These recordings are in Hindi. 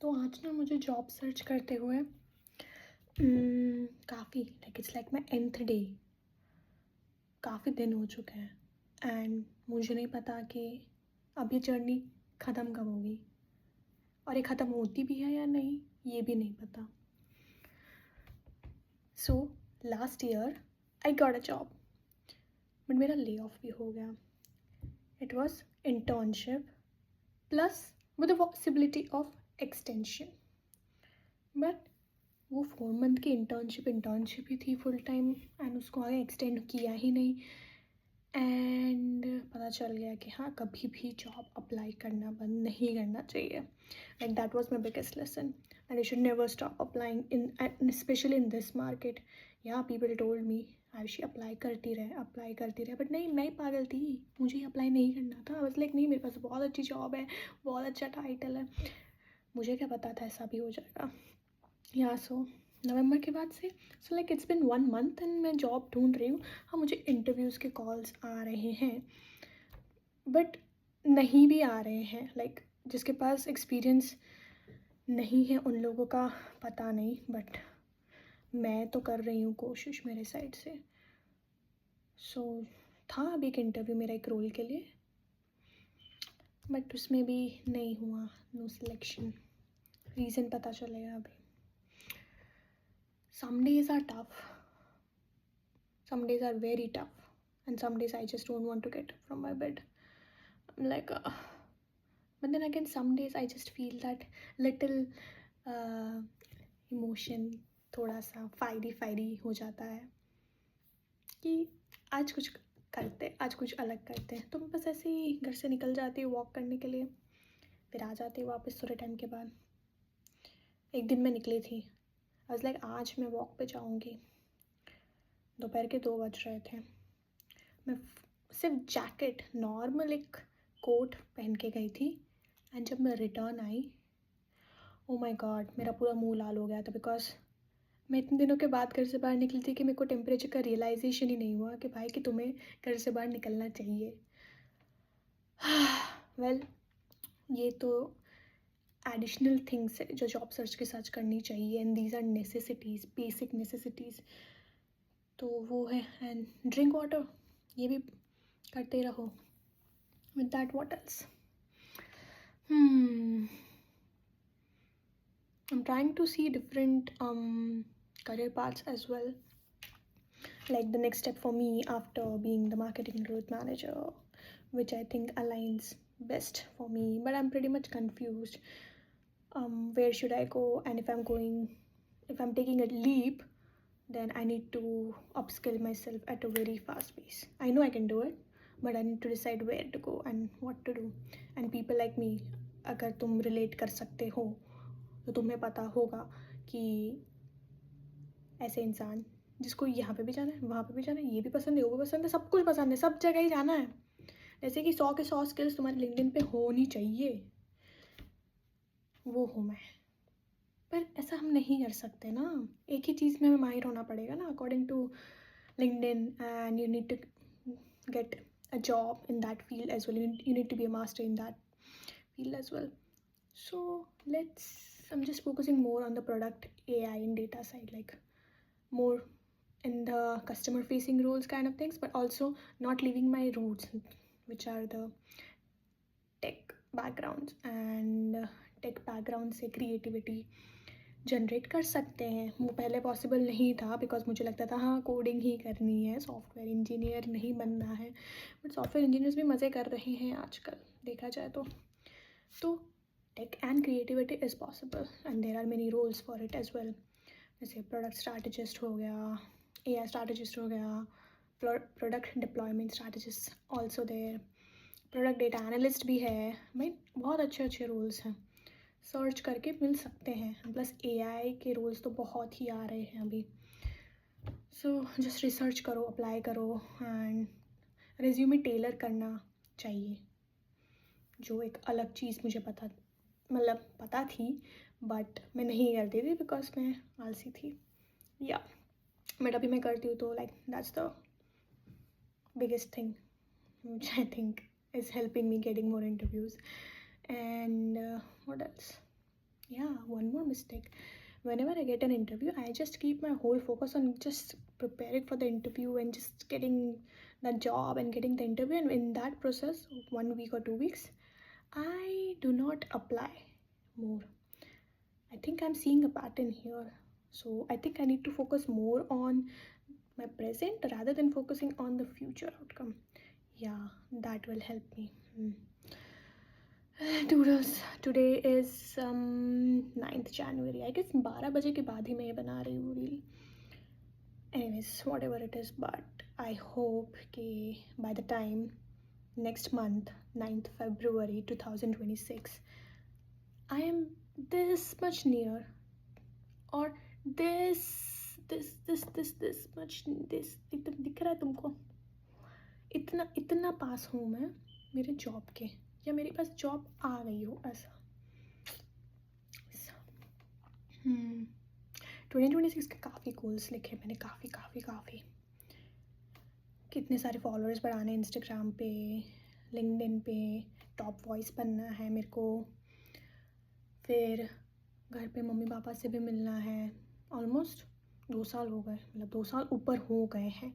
तो आज ना मुझे जॉब सर्च करते हुए काफ़ी it's like my nth day, काफ़ी दिन हो चुके हैं एंड मुझे नहीं पता कि अब ये जर्नी ख़त्म कब होगी और ये ख़त्म होती भी है या नहीं, ये भी नहीं पता। So last year I got a job, but मेरा ले ऑफ भी हो गया। It was internship plus with the possibility of extension, but वो 4 मंथ की इंटर्नशिप ही थी फुल टाइम एंड उसको आगे एक्सटेंड किया ही नहीं। एंड पता चल गया कि हाँ, कभी भी जॉब अप्लाई करना बंद नहीं करना चाहिए। Like that was my biggest lesson and you should never stop applying in specially in this market. या people told me Ayushi apply करती रहे, बट नहीं, मैं ही पागल थी, मुझे ही अप्लाई नहीं करना था। बस लाइक नहीं, मेरे पास बहुत अच्छी जॉब है, बहुत अच्छा टाइटल है, मुझे क्या पता था ऐसा भी हो जाएगा। या सो नवंबर के बाद से so like it's been 1 month and मैं जॉब ढूंढ रही हूँ। हाँ, मुझे इंटरव्यूज़ के कॉल्स आ रहे हैं, बट नहीं भी आ रहे हैं। लाइक जिसके पास एक्सपीरियंस नहीं है उन लोगों का पता नहीं, बट मैं तो कर रही हूँ कोशिश मेरे साइड से। सो था अभी एक इंटरव्यू मेरा एक रोल के लिए, बट उसमें भी नहीं हुआ, नो सिलेक्शन। रीज़न पता चलेगा अभी। Some days are tough, some days are very tough, and some days I just don't want to get up from my bed. I'm like, but then again, some days I just feel that little uh, emotion, थोड़ा सा फायरी हो जाता है कि आज कुछ करते, आज कुछ अलग करते हैं। तो मैं बस ऐसे ही घर से निकल जाती हूँ वॉक करने के लिए, फिर आ जाती हूँ वापस थोड़े टाइम के बाद। एक दिन मैं निकली थी, आई वाज लाइक आज मैं वॉक पे जाऊँगी। दोपहर के 2 बज रहे थे, मैं सिर्फ जैकेट, नॉर्मल एक कोट पहन के गई थी एंड जब मैं return I, oh my God, मेरा पूरा मुंह लाल हो गया था। बिकॉज मैं इतने दिनों के बाद घर से बाहर निकली थी कि मेरे को टेम्परेचर का रियलाइजेशन ही नहीं हुआ कि भाई कि तुम्हें घर से बाहर निकलना चाहिए। वेल ये तो एडिशनल थिंग्स है जो जॉब सर्च के साथ करनी चाहिए and these are necessities, basic necessities. तो वो है, एंड ड्रिंक वाटर, ये भी करते रहो। With that, what else? I'm trying to see different career paths as well. Like the next step for me after being the marketing growth manager, which I think aligns best for me, but I'm pretty much confused. Where should I go? And if I'm taking a leap, then I need to upskill myself at a very fast pace. I know I can do it, but I need to decide where to go and what to do. And people like me, अगर तुम relate कर सकते हो तो तुम्हें पता होगा कि ऐसे इंसान जिसको यहाँ पे भी जाना है, वहाँ पे भी जाना है, ये भी पसंद है, वो भी पसंद है, सब कुछ पसंद है, सब जगह ही जाना है। जैसे कि 100 के 100 स्किल्स तुम्हारे लिंक्डइन पे होनी चाहिए, वो हूँ मैं। पर ऐसा हम नहीं कर सकते ना, एक ही चीज़ में हमें माहिर होना पड़ेगा ना according to LinkedIn, and you need to get a job in that field as well. You need to be a master in that field as well. So I'm just focusing more on the product AI and data side, like more in the customer facing roles kind of things, but also not leaving my roots, which are the tech backgrounds. And tech background से creativity जनरेट कर सकते हैं, वो पहले पॉसिबल नहीं था बिकॉज मुझे लगता था हाँ कोडिंग ही करनी है, सॉफ्टवेयर इंजीनियर नहीं बनना है। बट सॉफ्टवेयर इंजीनियर्स भी मज़े कर रहे हैं आजकल देखा जाए तो tech and creativity is possible and there are many roles for it as well. जैसे प्रोडक्ट स्ट्रैटेजिस्ट हो गया, AI स्ट्रैटेजिस्ट हो गया, product deployment strategist also there, product data analyst भी है। भाई बहुत अच्छे अच्छे रोल्स हैं, सर्च करके मिल सकते हैं। प्लस AI के रोल्स तो बहुत ही आ रहे हैं अभी। सो जस्ट रिसर्च करो, अप्लाई करो एंड रिज्यूमे टेलर करना चाहिए, जो एक अलग चीज़ मुझे पता थी बट मैं नहीं करती थी बिकॉज मैं आलसी थी। या बट अभी मैं करती हूँ तो like that's the biggest thing which I think is helping me getting more interviews. And what else? Yeah, one more mistake. Whenever I get an interview, I just keep my whole focus on just preparing for the interview and just getting the job and getting the interview. And in that process, 1 week or 2 weeks, I do not apply more. I think I'm seeing a pattern here. So I think I need to focus more on my present rather than focusing on the future outcome. Yeah, that will help me. Today is 9th January. I guess 12 बजे के बाद ही मैं ये बना रही हूँ reel. Anyways, whatever it is, but I hope कि by the time next month, 9th February 2026, I am this much near, or this much, this एकदम दिख रहा है तुमको? इतना पास हूँ मैं मेरे जॉब के, या मेरे पास जॉब आ गई हो ऐसा. 2026 के काफ़ी गोल्स लिखे मैंने, काफ़ी कितने सारे फॉलोअर्स बढ़ाने इंस्टाग्राम पे, लिंक्डइन पे, टॉप वॉइस बनना है मेरे को, फिर घर पे मम्मी पापा से भी मिलना है. ऑलमोस्ट 2 साल हो गए, मतलब 2 साल ऊपर हो गए हैं.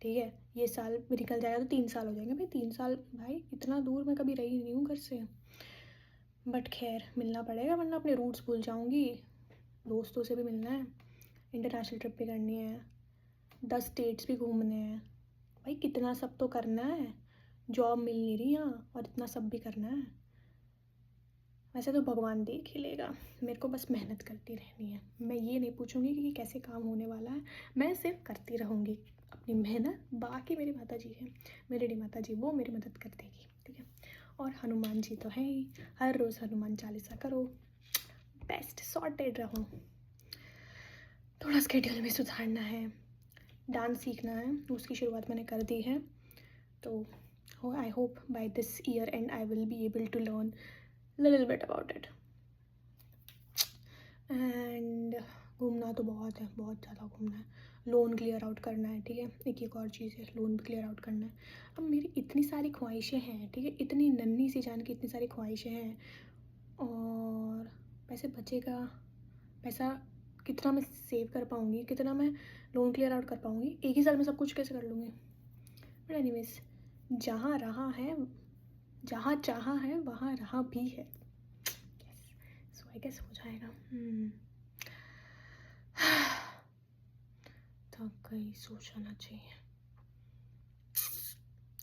ठीक है, ये साल भी निकल जाएगा तो 3 साल हो जाएंगे. भाई 3 साल, भाई इतना दूर मैं कभी रही नहीं हूँ घर से. बट खैर, मिलना पड़ेगा वरना अपने रूट्स भूल जाऊँगी. दोस्तों से भी मिलना है, इंटरनेशनल ट्रिप भी करनी है, 10 स्टेट्स भी घूमने हैं. भाई कितना सब तो करना है. जॉब मिल नहीं रही यहाँ और इतना सब भी करना है. वैसे तो भगवान देख ही लेगा, मेरे को बस मेहनत करती रहनी है. मैं ये नहीं पूछूंगी कि कैसे काम होने वाला है, मैं सिर्फ करती रहूँगी अपनी मेहनत. बाकी मेरी माता जी है, मेरी माता जी, वो मेरी मदद कर देगी. ठीक है, और हनुमान जी तो है ही. हर रोज़ हनुमान चालीसा करो, बेस्ट सॉर्टेड रहो. थोड़ा स्केड्यूल में सुधारना है, डांस सीखना है, उसकी शुरुआत मैंने कर दी है. तो I hope by this year end I will be able to learn little bit about it. And घूमना तो बहुत है, बहुत ज़्यादा घूमना है. लोन क्लियर आउट करना है. ठीक है, एक और चीज़ है, लोन भी क्लियर आउट करना है. अब मेरी इतनी सारी ख्वाहिशें हैं, ठीक है, इतनी नन्ही सी जान की इतनी सारी ख्वाहिशें हैं, और पैसे बचेगा, पैसा कितना मैं सेव कर पाऊँगी, कितना मैं लोन क्लियर आउट कर पाऊँगी, एक ही साल में सब कुछ कैसे कर लूँगी. बट एनीवेज, जहाँ रहा है, जहाँ चाहा है वहाँ रहा भी है. सो आई गेस हो जाएगा. थक गई, सो जाना चाहिए.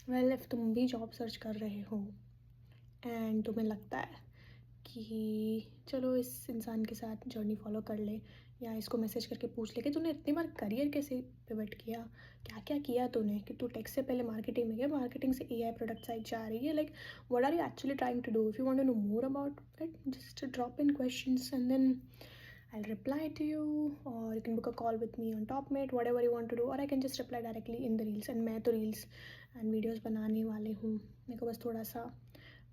वेल, इफ़ तुम भी जॉब सर्च कर रहे हो एंड तुम्हें लगता है कि चलो इस इंसान के साथ जर्नी फॉलो कर ले, या इसको मैसेज करके पूछ ले कि तूने इतनी बार करियर कैसे पिवट किया, क्या क्या किया तूने, कि तू टेक से पहले मार्केटिंग में गया, मार्केटिंग से एआई प्रोडक्ट साइड जा रही है. Like what are you actually trying to do. If you want to know more about it, just drop in questions and then I'll reply to you, or you can book a call with me on TopMate, whatever you want to do, or I can just reply directly in the reels. And मैं तो reels and videos बनाने वाली हूँ, मेरे को बस थोड़ा सा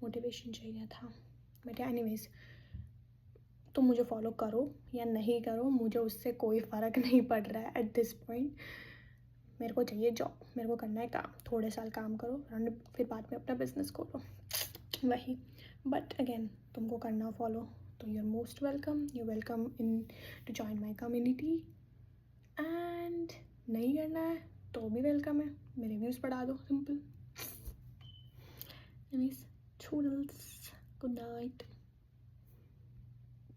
मोटिवेशन चाहिए था. बट एनीवेज, तुम मुझे फॉलो करो या नहीं करो, मुझे उससे कोई फ़र्क नहीं पड़ रहा है एट दिस पॉइंट. मेरे को चाहिए जॉब, मेरे को करना है काम. थोड़े साल काम करो, फिर बाद में अपना बिजनेस खोलो, वही. बट अगेन, तुमको करना फॉलो, तो you are most welcome. You welcome in to join my community. And नहीं करना है तो भी वेलकम है, मेरे व्यूज़ बढ़ा दो, simple. Anyways, toodles, good night.